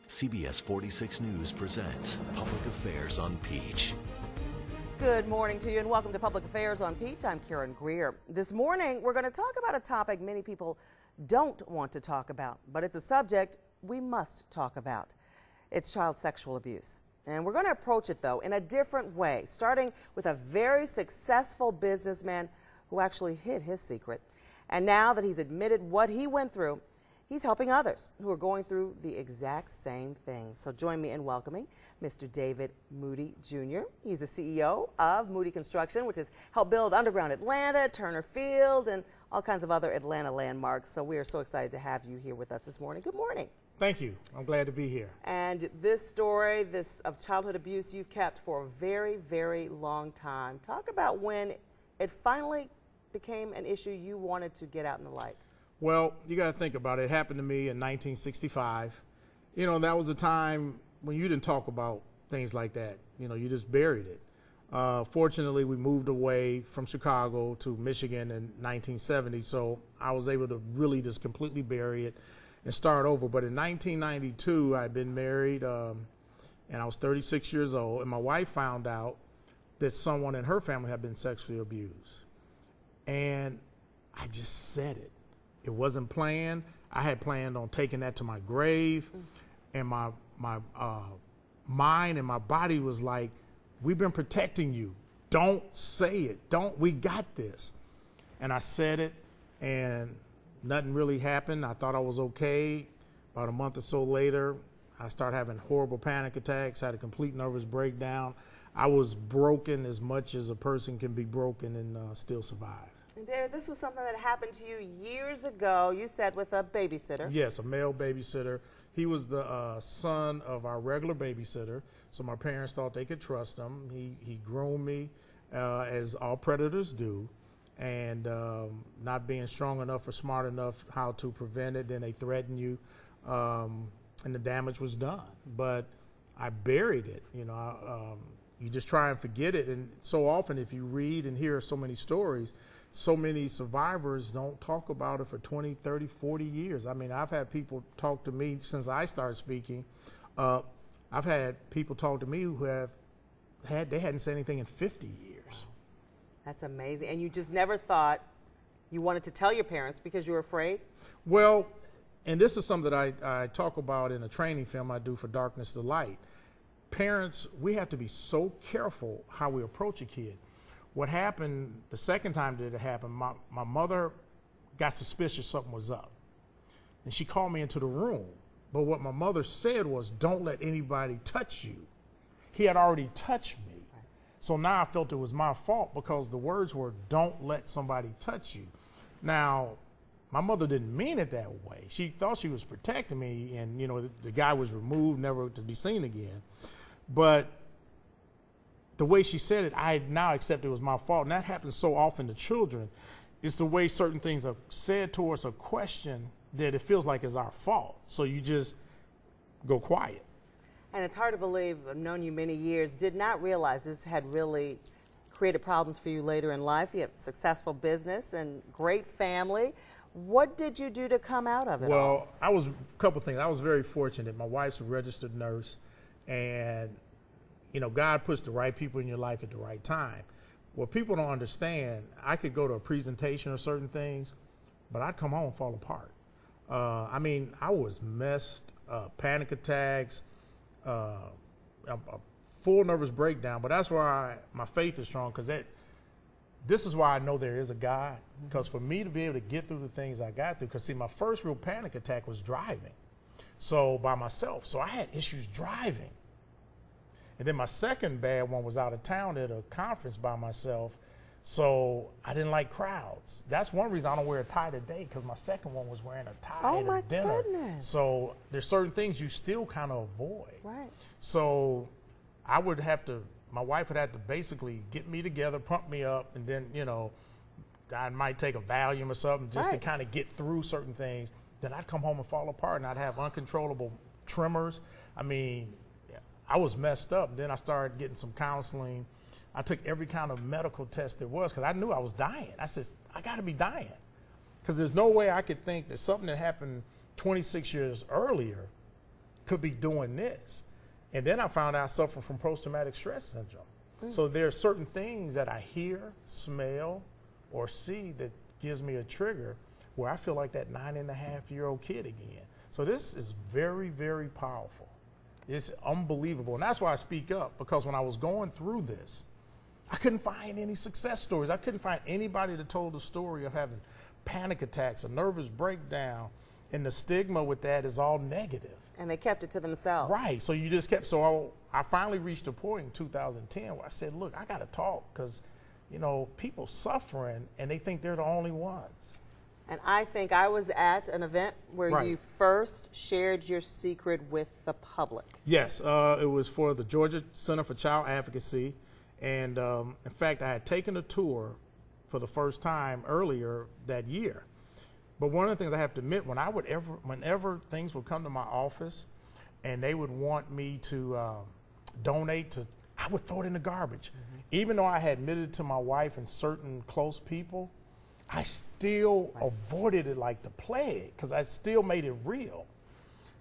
CBS 46 News presents Public Affairs on Peach. Good morning to you and welcome to Public Affairs on Peach. I'm Karen Greer. This morning, we're going to talk about a topic many people don't want to talk about, but it's a subject we must talk about. It's child sexual abuse. And we're going to approach it, though, in a different way, starting with a very successful businessman who actually hid his secret. And now that he's admitted what he went through, he's helping others who are going through the exact same thing. So join me in welcoming Mr. David Moody Jr. He's the CEO of Moody Construction, which has helped build Underground Atlanta, Turner Field, and all kinds of other Atlanta landmarks. So we are so excited to have you here with us this morning. Good morning. Thank you. I'm glad to be here. And this story, of childhood abuse, you've kept for a very, very long time. Talk about when it finally became an issue you wanted to get out in the light. Well, you got to think about it. It happened to me in 1965. You know, that was a time when you didn't talk about things like that. You know, you just buried it. Fortunately, we moved away from Chicago to Michigan in 1970, so I was able to really just completely bury it and start over. But in 1992, I'd been married, and I was 36 years old, and my wife found out that someone in her family had been sexually abused. And I just said it. It wasn't planned. I had planned on taking that to my grave, and my mind and my body was like, we've been protecting you. Don't say it. We got this. And I said it, and nothing really happened. I thought I was okay. About a month or so later, I started having horrible panic attacks, had a complete nervous breakdown. I was broken as much as a person can be broken and still survive. And David, this was something that happened to you years ago, you said, with a babysitter. Yes, a male babysitter. He was the son of our regular babysitter, so my parents thought they could trust him. He groomed me, as all predators do, and not being strong enough or smart enough how to prevent it, then they threaten you, and the damage was done. But I buried it, you know. You just try and forget it, and so often if you read and hear so many stories, so many survivors don't talk about it for 20, 30, 40 years. I mean, I've had people talk to me since I started speaking. I've had people talk to me who they hadn't said anything in 50 years. That's amazing. And you just never thought you wanted to tell your parents because you were afraid? Well, and this is something that I talk about in a training film I do for Darkness to Light. Parents, we have to be so careful how we approach a kid. What happened the second time that it happened, my mother got suspicious something was up. And she called me into the room. But what my mother said was, don't let anybody touch you. He had already touched me. So now I felt it was my fault because the words were, don't let somebody touch you. Now, my mother didn't mean it that way. She thought she was protecting me, and, you know, the guy was removed, never to be seen again. But the way she said it, I now accept it was my fault. And that happens so often to children. It's the way certain things are said to us or questioned that it feels like it's our fault. So you just go quiet. And it's hard to believe, I've known you many years, did not realize this had really created problems for you later in life. You have a successful business and great family. What did you do to come out of it all? Well, a couple things. I was very fortunate. My wife's a registered nurse, and you know, God puts the right people in your life at the right time. What people don't understand, I could go to a presentation or certain things, but I'd come home and fall apart. I mean, I was messed up, panic attacks, a full nervous breakdown, but that's why my faith is strong, because this is why I know there is a God, because for me to be able to get through the things I got through, because see, my first real panic attack was driving, so by myself. So I had issues driving. And then my second bad one was out of town at a conference by myself, so I didn't like crowds. That's one reason I don't wear a tie today, because my second one was wearing a tie at a dinner. Goodness. So there's certain things you still kind of avoid. Right. So I would have to, my wife would have to basically get me together, pump me up, and then, you know, I might take a Valium or something just to kind of get through certain things. Then I'd come home and fall apart, and I'd have uncontrollable tremors. I mean, I was messed up. Then I started getting some counseling. I took every kind of medical test there was, because I knew I was dying. I said, I got to be dying, because there's no way I could think that something that happened 26 years earlier could be doing this. And then I found out I suffer from post-traumatic stress syndrome. So there are certain things that I hear, smell, or see that gives me a trigger where I feel like that 9.5-year-old kid again. So this is very, very powerful. It's unbelievable. And that's why I speak up, because when I was going through this, I couldn't find any success stories. I couldn't find anybody that told the story of having panic attacks, a nervous breakdown, and the stigma with that is all negative. And they kept it to themselves. Right. So you just kept, so I finally reached a point in 2010 where I said, look, I got to talk, because, you know, people suffering and they think they're the only ones. And I think I was at an event where you first shared your secret with the public. Yes, it was for the Georgia Center for Child Advocacy. And in fact, I had taken a tour for the first time earlier that year. But one of the things I have to admit, whenever things would come to my office and they would want me to donate to, I would throw it in the garbage. Even though I had admitted to my wife and certain close people, I still avoided it like the plague, because I still made it real.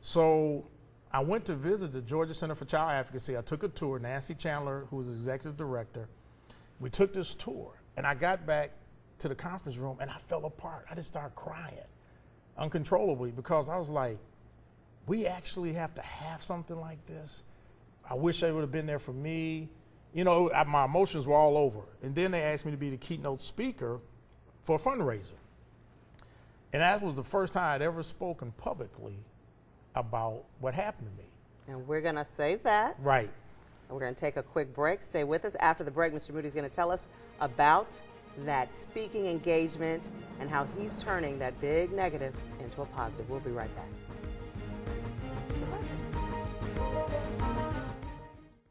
So I went to visit the Georgia Center for Child Advocacy. I took a tour. Nancy Chandler, who was the executive director, we took this tour, and I got back to the conference room and I fell apart. I just started crying uncontrollably, because I was like, we actually have to have something like this. I wish they would have been there for me. You know, my emotions were all over. And then they asked me to be the keynote speaker for a fundraiser. And that was the first time I'd ever spoken publicly about what happened to me. And we're going to save that. Right. We're going to take a quick break. Stay with us. After the break, Mr. Moody's going to tell us about that speaking engagement and how he's turning that big negative into a positive. We'll be right back.